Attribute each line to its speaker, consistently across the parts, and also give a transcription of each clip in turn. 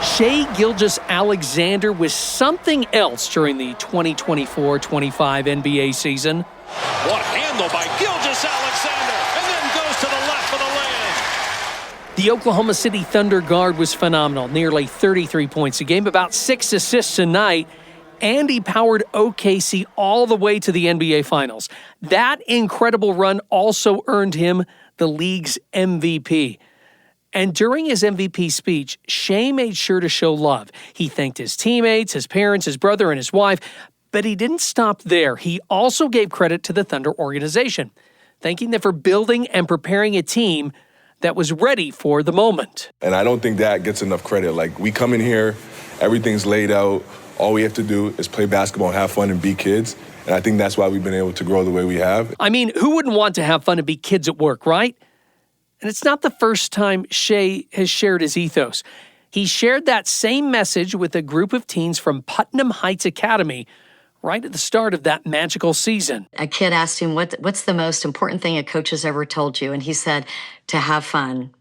Speaker 1: Shai Gilgeous-Alexander was something else during the 2024-25 NBA season.
Speaker 2: What handle by Gilgeous-Alexander, and then goes to the left for the layup.
Speaker 1: The Oklahoma City Thunder guard was phenomenal, nearly 33 points a game, about 6 assists a night, and he powered OKC all the way to the NBA Finals. That incredible run also earned him the league's MVP. And during his MVP speech, Shai made sure to show love. He thanked his teammates, his parents, his brother, and his wife, but he didn't stop there. He also gave credit to the Thunder organization, thanking them for building and preparing a team that was ready for the moment.
Speaker 3: And I don't think that gets enough credit. Like, we come in here, everything's laid out. All we have to do is play basketball and have fun and be kids. And I think that's why we've been able to grow the way we have.
Speaker 1: I mean, who wouldn't want to have fun and be kids at work, right? And it's not the first time Shai has shared his ethos. He shared that same message with a group of teens from Putnam Heights Academy right at the start of that magical season.
Speaker 4: A kid asked him, what's the most important thing a coach has ever told you? And he said, to have fun.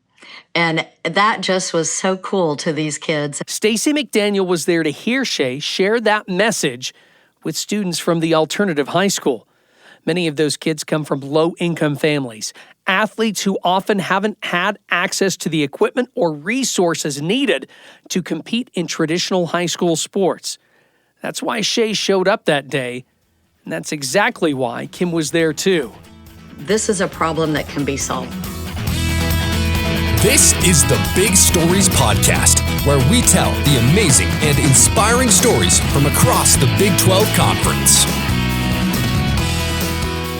Speaker 4: And that just was so cool to these kids.
Speaker 1: Stacy McDaniel was there to hear Shai share that message with students from the alternative high school. Many of those kids come from low-income families, athletes who often haven't had access to the equipment or resources needed to compete in traditional high school sports. That's why Shai showed up that day, and that's exactly why Kim was there too.
Speaker 4: This is a problem that can be solved.
Speaker 5: This is the Big Stories Podcast, where we tell the amazing and inspiring stories from across the Big 12 Conference.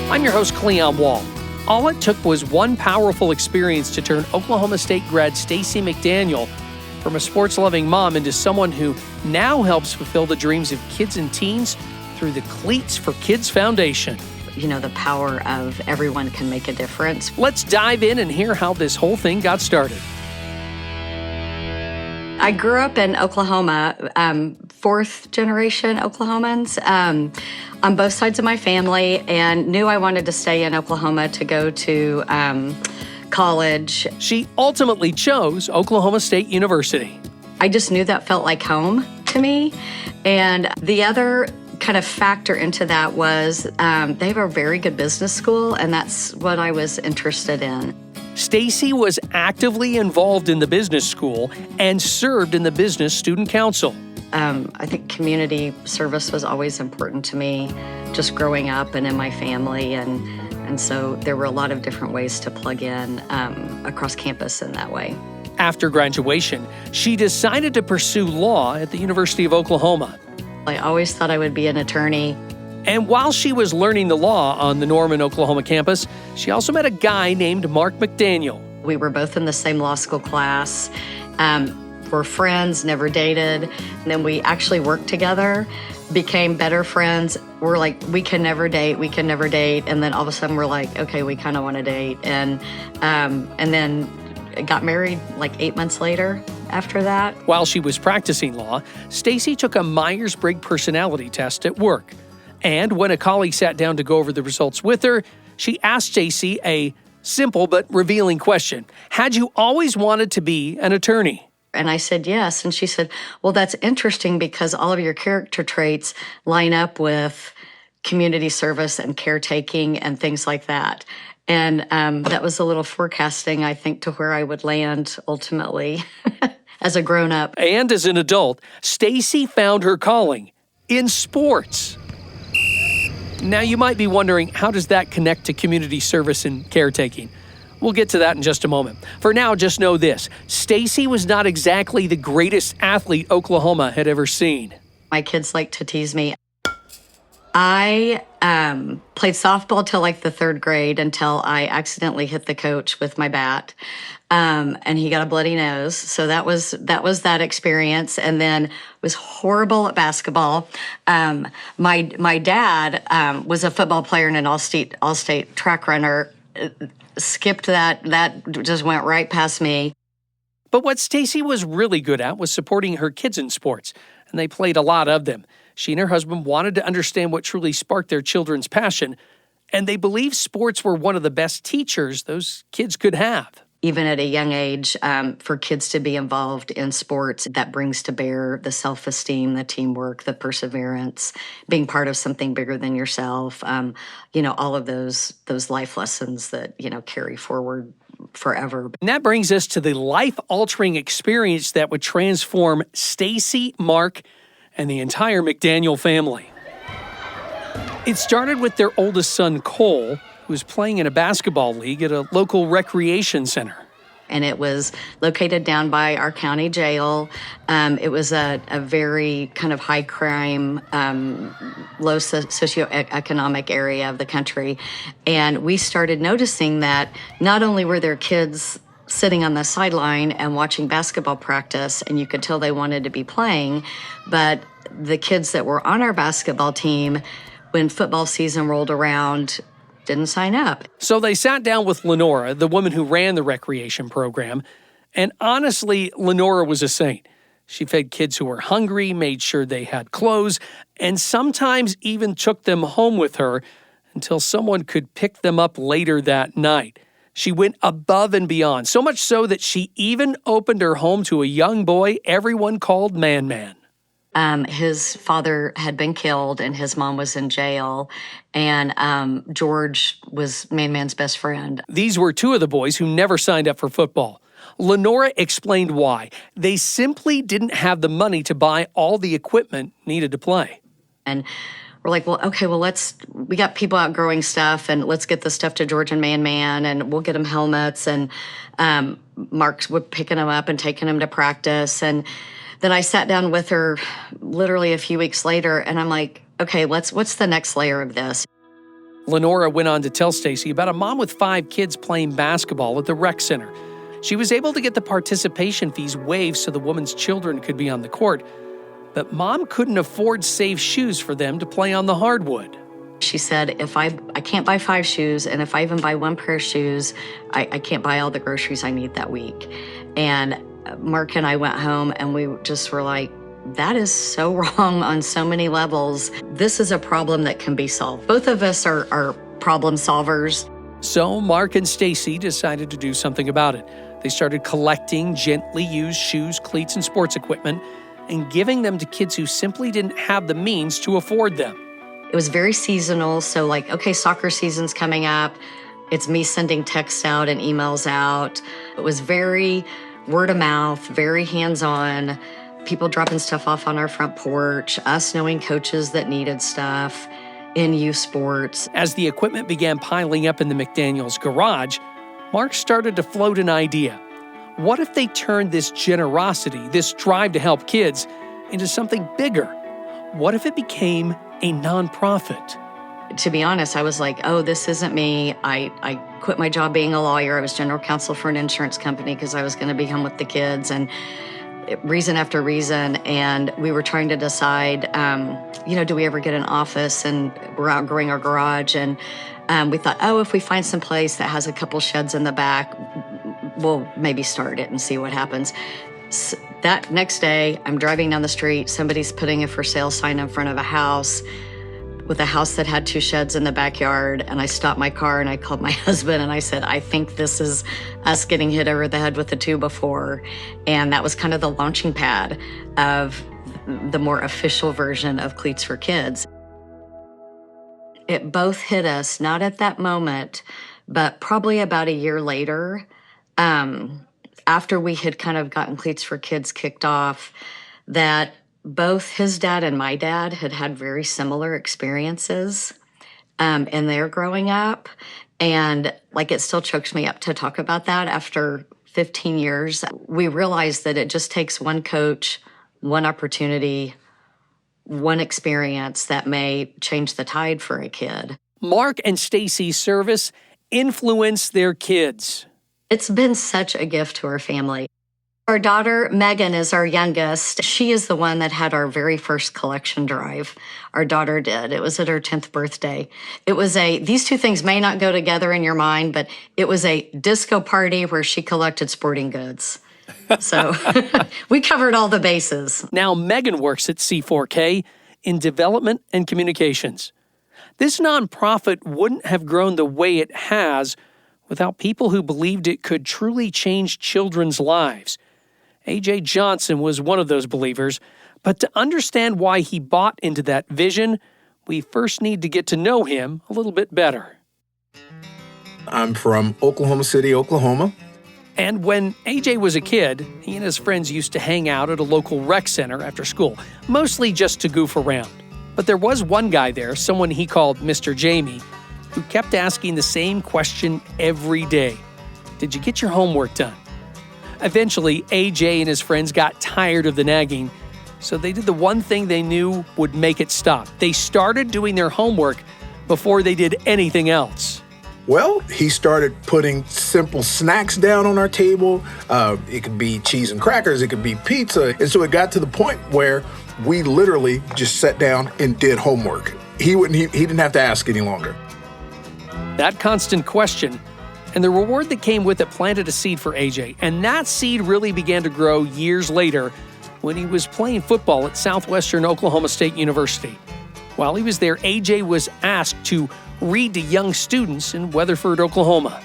Speaker 1: I'm your host, Cleon Wall. All it took was one powerful experience to turn Oklahoma State grad Stacy McDaniel from a sports-loving mom into someone who now helps fulfill the dreams of kids and teens through the Cleats for Kids Foundation.
Speaker 4: You know, the power of everyone can make a difference.
Speaker 1: Let's dive in and hear how this whole thing got started.
Speaker 4: I grew up in Oklahoma, fourth-generation Oklahomans on both sides of my family, and knew I wanted to stay in Oklahoma to go to college.
Speaker 1: She ultimately chose Oklahoma State University.
Speaker 4: I just knew that felt like home to me. And the other kind of factor into that was they have a very good business school, and that's what I was interested in.
Speaker 1: Stacy was actively involved in the business school and served in the Business Student Council.
Speaker 4: I think community service was always important to me, just growing up and in my family, and so there were a lot of different ways to plug in across campus in that way.
Speaker 1: After graduation, she decided to pursue law at the University of Oklahoma.
Speaker 4: I always thought I would be an attorney.
Speaker 1: And while she was learning the law on the Norman, Oklahoma campus, she also met a guy named Mark McDaniel.
Speaker 4: We were both in the same law school class. We're friends, never dated. And then we actually worked together, became better friends. We're like, we can never date. And then all of a sudden we're like, okay, we kind of want to date. And then got married like 8 months later after that.
Speaker 1: While she was practicing law, Stacy took a Myers-Briggs personality test at work. And when a colleague sat down to go over the results with her, she asked Stacy a simple but revealing question. Had you always wanted to be an attorney?
Speaker 4: And I said yes. And she said, well, that's interesting because all of your character traits line up with community service and caretaking and things like that. And that was a little forecasting, I think, to where I would land ultimately as a grown-up.
Speaker 1: And as an adult, Stacy found her calling in sports. Now, you might be wondering, how does that connect to community service and caretaking? We'll get to that in just a moment. For now, just know this. Stacy was not exactly the greatest athlete Oklahoma had ever seen.
Speaker 4: My kids like to tease me. I played softball till like the third grade until I accidentally hit the coach with my bat. And he got a bloody nose. So that was that experience. And then was horrible at basketball. My dad was a football player and an all-state track runner. Skipped that. That just went right past me.
Speaker 1: But what Stacy was really good at was supporting her kids in sports, and they played a lot of them. She and her husband wanted to understand what truly sparked their children's passion, and they believed sports were one of the best teachers those kids could have.
Speaker 4: even at a young age, for kids to be involved in sports that brings to bear the self-esteem, the teamwork, the perseverance, being part of something bigger than yourself, all of those life lessons that, carry forward forever.
Speaker 1: And that brings us to the life-altering experience that would transform Stacy, Mark, and the entire McDaniel family. It started with their oldest son, Cole, who was playing in a basketball league at a local recreation center.
Speaker 4: And it was located down by our county jail. It was a very kind of high crime, low socioeconomic area of the country. And we started noticing that not only were there kids sitting on the sideline and watching basketball practice, and you could tell they wanted to be playing, but the kids that were on our basketball team, when football season rolled around, didn't sign up.
Speaker 1: So they sat down with Lenora, the woman who ran the recreation program, and honestly, Lenora was a saint. She fed kids who were hungry, made sure they had clothes, and sometimes even took them home with her until someone could pick them up later that night. She went above and beyond, so much so that she even opened her home to a young boy everyone called Man Man.
Speaker 4: His father had been killed and his mom was in jail, and George was Man Man's best friend.
Speaker 1: These were two of the boys who never signed up for football. Lenora explained why. They simply didn't have the money to buy all the equipment needed to play.
Speaker 4: And we're like, we got people out growing stuff, and let's get the stuff to George and Man Man, and we'll get them helmets. And Mark's would picking them up and taking them to practice. And then I sat down with her literally a few weeks later, and I'm like, okay, what's the next layer of this?
Speaker 1: Lenora went on to tell Stacy about a mom with 5 kids playing basketball at the rec center. She was able to get the participation fees waived so the woman's children could be on the court, but mom couldn't afford safe shoes for them to play on the hardwood.
Speaker 4: She said, if I can't buy 5 shoes, and if I even buy 1 pair of shoes, I can't buy all the groceries I need that week. And Mark and I went home and we just were like, that is so wrong on so many levels. This is a problem that can be solved. Both of us are problem solvers.
Speaker 1: So Mark and Stacy decided to do something about it. They started collecting gently used shoes, cleats, and sports equipment and giving them to kids who simply didn't have the means to afford them.
Speaker 4: It was very seasonal. So okay, soccer season's coming up. It's me sending texts out and emails out. It was very word of mouth, very hands-on, people dropping stuff off on our front porch, us knowing coaches that needed stuff in youth sports.
Speaker 1: As the equipment began piling up in the McDaniels' garage, Mark started to float an idea. What if they turned this generosity, this drive to help kids, into something bigger? What if it became a nonprofit?
Speaker 4: To be honest, I was like, oh, this isn't me. I quit my job being a lawyer. I was general counsel for an insurance company because I was going to be home with the kids, and reason after reason. And we were trying to decide, do we ever get an office? And we're outgrowing our garage. And we thought, if we find some place that has a couple sheds in the back, we'll maybe start it and see what happens. So that next day, I'm driving down the street. Somebody's putting a for sale sign in front of a house with a house that had 2 sheds in the backyard. And I stopped my car and I called my husband and I said, I think this is us getting hit over the head with a 2x4. And that was kind of the launching pad of the more official version of Cleats for Kids. It both hit us, not at that moment, but probably about a year later, after we had kind of gotten Cleats for Kids kicked off, that both his dad and my dad had had very similar experiences in their growing up. And it still chokes me up to talk about that after 15 years. We realized that it just takes one coach, one opportunity, one experience that may change the tide for a kid.
Speaker 1: Mark and Stacy's service influenced their kids.
Speaker 4: It's been such a gift to our family. Our daughter, Megan, is our youngest. She is the one that had our very first collection drive. Our daughter did. It was at her 10th birthday. It was these two things may not go together in your mind, but it was a disco party where she collected sporting goods. So we covered all the bases.
Speaker 1: Now Megan works at C4K in development and communications. This nonprofit wouldn't have grown the way it has without people who believed it could truly change children's lives. A.J. Johnson was one of those believers, but to understand why he bought into that vision, we first need to get to know him a little bit better.
Speaker 6: I'm from Oklahoma City, Oklahoma.
Speaker 1: And when A.J. was a kid, he and his friends used to hang out at a local rec center after school, mostly just to goof around. But there was one guy there, someone he called Mr. Jamie, who kept asking the same question every day. Did you get your homework done? Eventually, A.J. and his friends got tired of the nagging, so they did the one thing they knew would make it stop. They started doing their homework before they did anything else.
Speaker 6: Well, he started putting simple snacks down on our table. It could be cheese and crackers, it could be pizza. And so it got to the point where we literally just sat down and did homework. He didn't have to ask any longer.
Speaker 1: That constant question and the reward that came with it planted a seed for A.J., and that seed really began to grow years later when he was playing football at Southwestern Oklahoma State University. While he was there, A.J. was asked to read to young students in Weatherford, Oklahoma.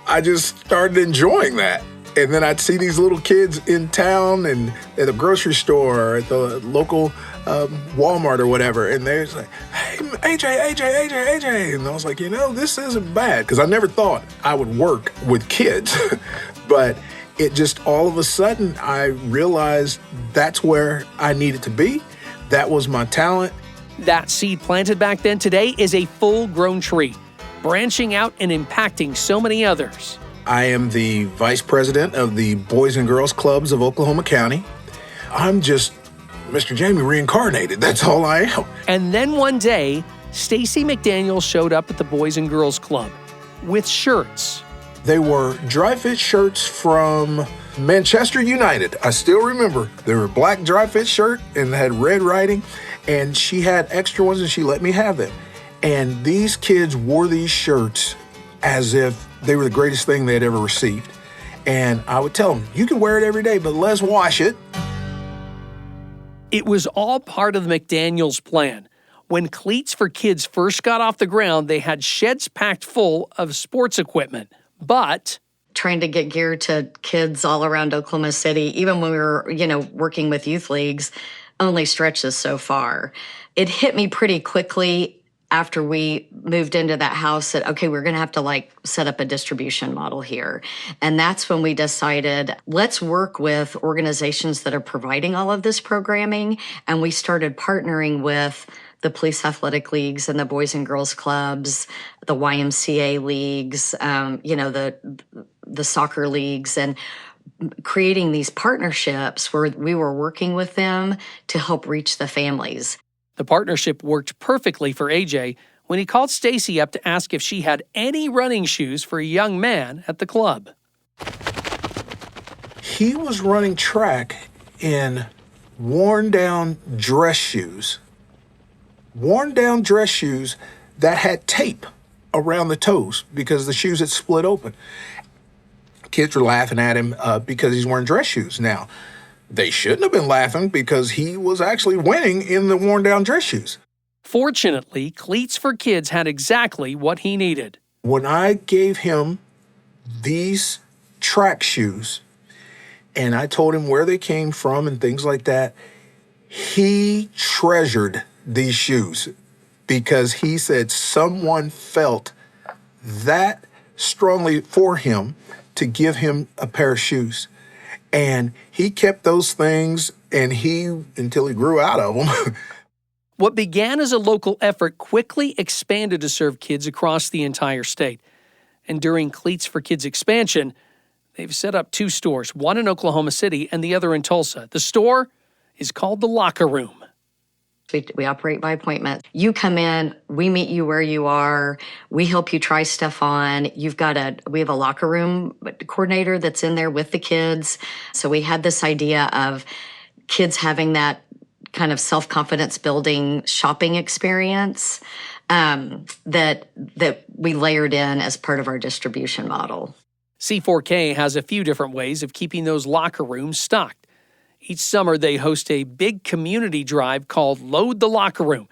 Speaker 6: I just started enjoying that. And then I'd see these little kids in town and at the grocery store or at the local Walmart or whatever. And they're like, hey, AJ. And I was like, this isn't bad. Because I never thought I would work with kids. But it just all of a sudden, I realized that's where I needed to be. That was my talent.
Speaker 1: That seed planted back then today is a full-grown tree, branching out and impacting so many others.
Speaker 6: I am the vice president of the Boys and Girls Clubs of Oklahoma County. I'm just Mr. Jamie reincarnated. That's all I am.
Speaker 1: And then one day, Stacy McDaniel showed up at the Boys and Girls Club with shirts.
Speaker 6: They were dry fit shirts from Manchester United. I still remember. They were a black dry fit shirt and had red writing, and she had extra ones and she let me have them. And these kids wore these shirts as if they were the greatest thing they had ever received. And I would tell them, you can wear it every day, but let's wash it.
Speaker 1: It was all part of the McDaniels' plan. When Cleats for Kids first got off the ground, they had sheds packed full of sports equipment. But
Speaker 4: trying to get gear to kids all around Oklahoma City, even when we were, working with youth leagues, only stretches so far. It hit me pretty quickly after we moved into that house that, okay, we're going to have to set up a distribution model here. And that's when we decided, let's work with organizations that are providing all of this programming. And we started partnering with the police athletic leagues and the Boys and Girls Clubs, the YMCA leagues, the soccer leagues, and creating these partnerships where we were working with them to help reach the families.
Speaker 1: The partnership worked perfectly for A.J. when he called Stacy up to ask if she had any running shoes for a young man at the club.
Speaker 6: He was running track in worn-down dress shoes. Worn-down dress shoes that had tape around the toes because the shoes had split open. Kids were laughing at him because he's wearing dress shoes. Now, they shouldn't have been laughing because he was actually winning in the worn-down dress shoes.
Speaker 1: Fortunately, Cleats for Kids had exactly what he needed.
Speaker 6: When I gave him these track shoes and I told him where they came from and things like that, he treasured these shoes because he said someone felt that strongly for him to give him a pair of shoes. And he kept those things until he grew out of them.
Speaker 1: What began as a local effort quickly expanded to serve kids across the entire state. And during Cleats for Kids expansion, they've set up 2 stores, one in Oklahoma City and the other in Tulsa. The store is called The Locker Room.
Speaker 4: We operate by appointment. You come in, we meet you where you are, we help you try stuff on. We have a locker room coordinator that's in there with the kids. So we had this idea of kids having that kind of self-confidence building shopping experience that we layered in as part of our distribution model.
Speaker 1: C4K has a few different ways of keeping those locker rooms stocked. Each summer, they host a big community drive called Load the Locker Room.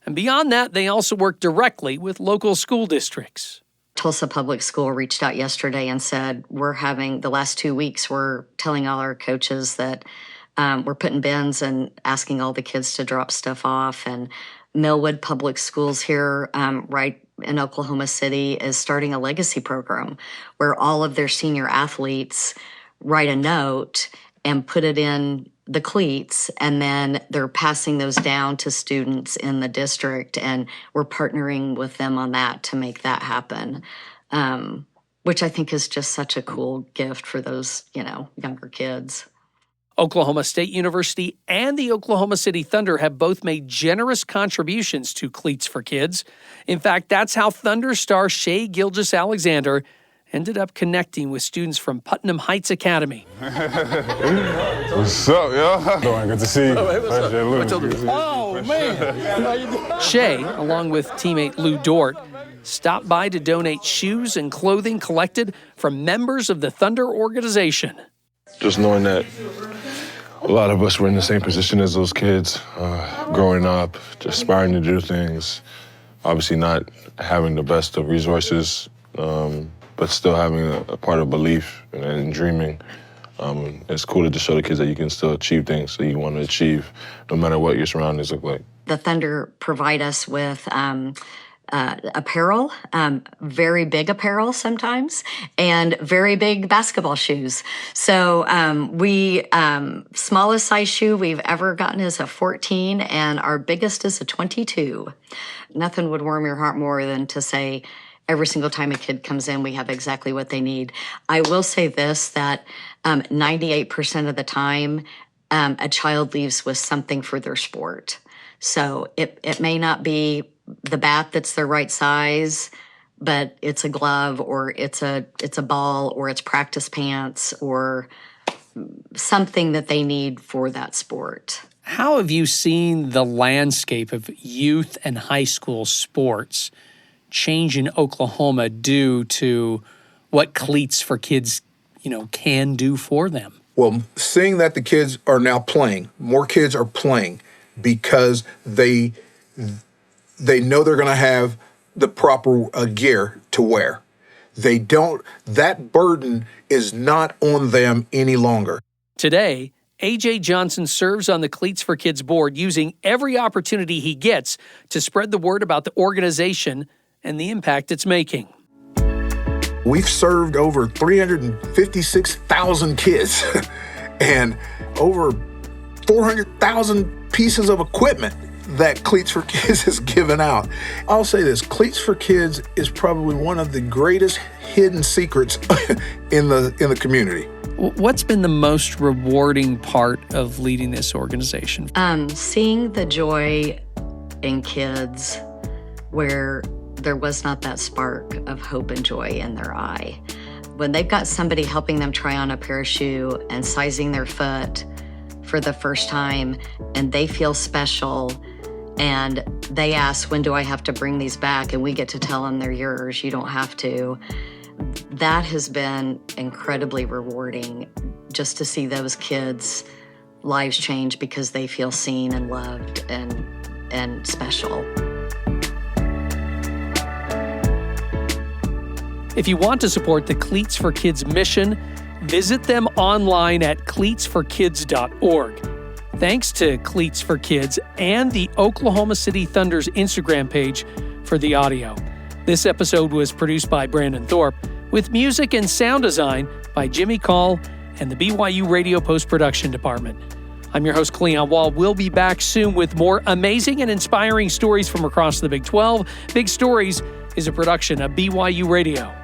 Speaker 1: And beyond that, they also work directly with local school districts.
Speaker 4: Tulsa Public School reached out yesterday and said, we're having the last 2 weeks, we're telling all our coaches that we're putting bins and asking all the kids to drop stuff off. And Millwood Public Schools here, right in Oklahoma City, is starting a legacy program where all of their senior athletes write a note and put it in the Cleats, and then they're passing those down to students in the district, and we're partnering with them on that to make that happen, which I think is just such a cool gift for those, younger kids.
Speaker 1: Oklahoma State University and the Oklahoma City Thunder have both made generous contributions to Cleats for Kids. In fact, that's how Thunder star Jaye Gilgeous-Alexander ended up connecting with students from Putnam Heights Academy.
Speaker 7: What's up, y'all? Good to see you.
Speaker 1: Oh, man. Jaye, along with teammate Lou Dort, stopped by to donate shoes and clothing collected from members of the Thunder organization.
Speaker 3: Just knowing that a lot of us were in the same position as those kids, growing up, just aspiring to do things, obviously not having the best of resources, but still having a part of belief and dreaming. It's cool to just show the kids that you can still achieve things that you want to achieve, no matter what your surroundings look like.
Speaker 4: The Thunder provide us with apparel, very big apparel sometimes, and very big basketball shoes. So smallest size shoe we've ever gotten is a 14, and our biggest is a 22. Nothing would warm your heart more than to say, every single time a kid comes in, we have exactly what they need. I will say this, that 98% of the time, a child leaves with something for their sport. So it may not be the bat that's their right size, but it's a glove, or it's a ball, or it's practice pants, or something that they need for that sport.
Speaker 1: How have you seen the landscape of youth and high school sports change in Oklahoma due to what Cleats for Kids, can do for them?
Speaker 6: Well, seeing that the kids are now playing, more kids are playing because they know they're going to have the proper gear to wear. That burden is not on them any longer.
Speaker 1: Today, A.J. Johnson serves on the Cleats for Kids board, using every opportunity he gets to spread the word about the organization and the impact it's making.
Speaker 6: We've served over 356,000 kids and over 400,000 pieces of equipment that Cleats for Kids has given out. I'll say this, Cleats for Kids is probably one of the greatest hidden secrets in the community.
Speaker 1: What's been the most rewarding part of leading this organization?
Speaker 4: Seeing the joy in kids where there was not that spark of hope and joy in their eye. When they've got somebody helping them try on a pair of shoes and sizing their foot for the first time, and they feel special, and they ask, when do I have to bring these back? And we get to tell them they're yours, you don't have to. That has been incredibly rewarding, just to see those kids' lives change because they feel seen and loved and special.
Speaker 1: If you want to support the Cleats for Kids mission, visit them online at cleatsforkids.org. Thanks to Cleats for Kids and the Oklahoma City Thunder's Instagram page for the audio. This episode was produced by Brandon Thorpe, with music and sound design by Jimmy Call and the BYU Radio Post-Production Department. I'm your host, Cleon Wall. We'll be back soon with more amazing and inspiring stories from across the Big 12. Big Stories is a production of BYU Radio.